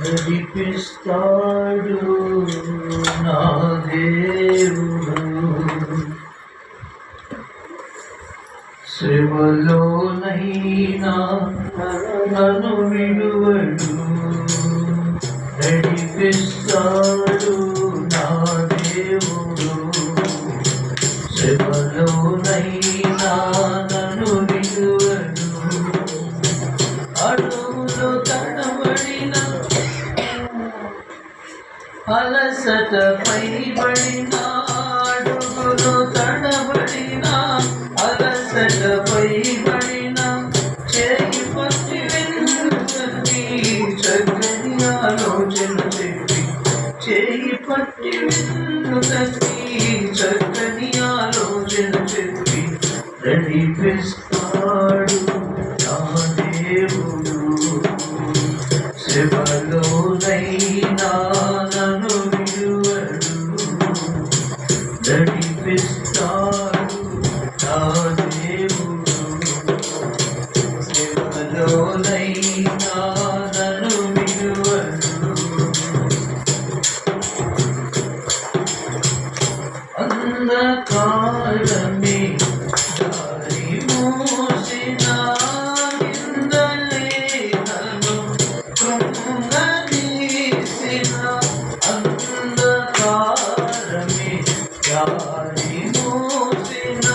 నడిపిస్తాడు నా దేవుడు, శ్రమలోనైనా నన్ను విడువడు. నడిపిస్తాడు నా దేవుడు, శ్రమలోనైనా నన్ను విడువడు. అడుగులో తడబడిన అలసట పైబడిన, అడుగులో తడబడిన అలసట పైబడిన, చేయి పట్టి వెనుకకి చక్కని ఆలోచన చెప్పి, చేయి పట్టి వెనుకకి చక్కని ఆలోచన చెప్పి నడిపిస్తాడు నా దేవుడు, శ్రమలోనైనా నన్ను విడువడు. నడిపిస్తాడు నా దేవుడు, శ్రమలోనైనా నన్ను విడువడు. అంధకారమే దారి మూసిన, నిందలే నన్ను కృంగదీసిన. అంధకారమే దారి మూసిన,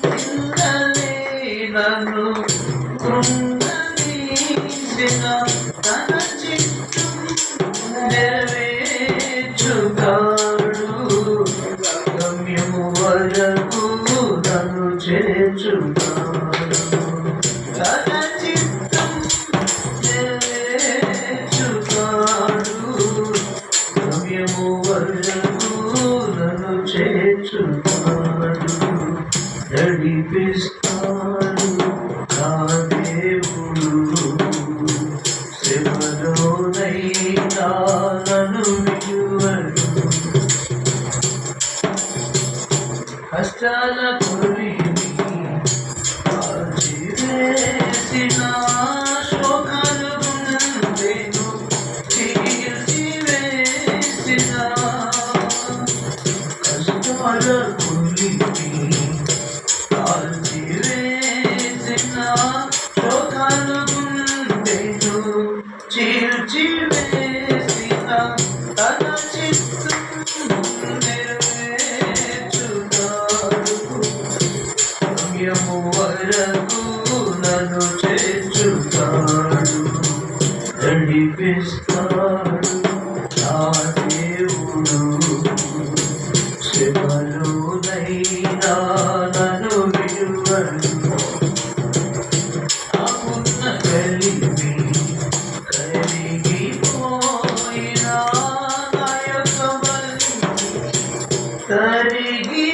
నిందలే నన్ను కృంగదీసిన. తన చిత్తం నెరవేర్చుతాడు, గమ్యము వరకు నన్ను చేర్చుతాడు. తన చిత్తం నెరవేర్చుతాడు, గమ్యము వరకు నన్ను చేర్చుతాడు. నడిపిస్తాడు నా దేవుడు, శ్రమలోనైనా నన్ను విడువడు. కష్టాల కొలిమి కాల్చివేసిన, శోకాలు గుండెను చీల్చివేసిన. కష్టాల కొలిమి కాల్చివేసిన, శోకాలు గుండెను చీల్చివేసిన. తన చిత్తం నెరవేర్చుతాడు, గమ్యము వరకు నన్ను చేర్చుతాడు. నడిపిస్తాడు నా దేవుడు, శ్రమలోనైనా నన్ను విడువడు. నాకున్న కలిమి కరిగిపోయినా, నా యొక్క బలిమి కరిగిపోయినా.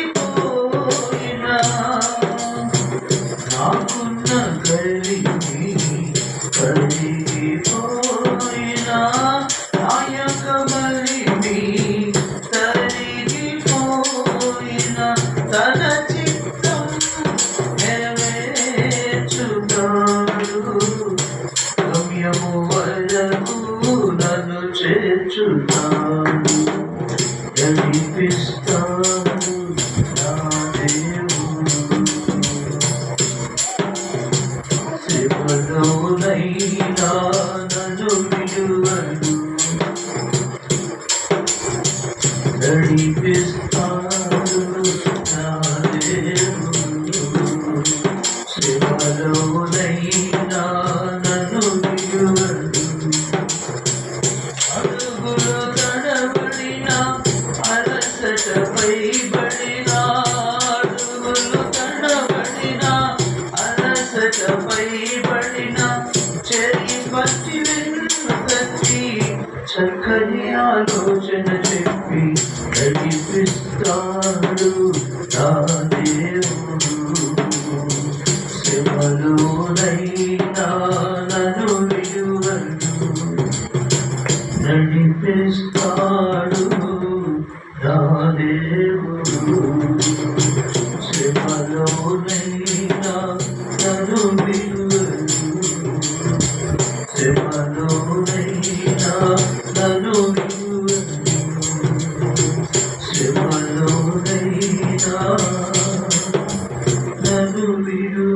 నాకున్న కలిమి కరిగిపోయినా, నా యొక్క బలిమి కరిగిపోయినా. తన చిత్తం నెరవేర్చుతాడు, గమ్యము వరకు నన్ను చేర్చుతాడు. నడిపిస్తాడు నా దేవుడు, శ్రమలోనైనా నన్ను విడువడు. నడిపిస్తాడు నా దేవుడు, శ్రమలోనైనా నన్ను విడువడు. అడుగులో తడబడిన అలసట పైబడిన, అడుగులో తడబడిన అలసట పైబడిన, చెయ్యి పట్టి వెనుకకి చక్కని ఆలోచన చెప్పి నడిపిస్తాడు నా దేవుడు, శ్రమలోనైనా నన్ను విడువడు. నడిపిస్తాడు నా దేవుడు, శ్రమలోనైనా నన్ను విడువడు. శ్రమలోనైనా నన్ను విడువను శ్రమలోనైనా నన్ను విడువను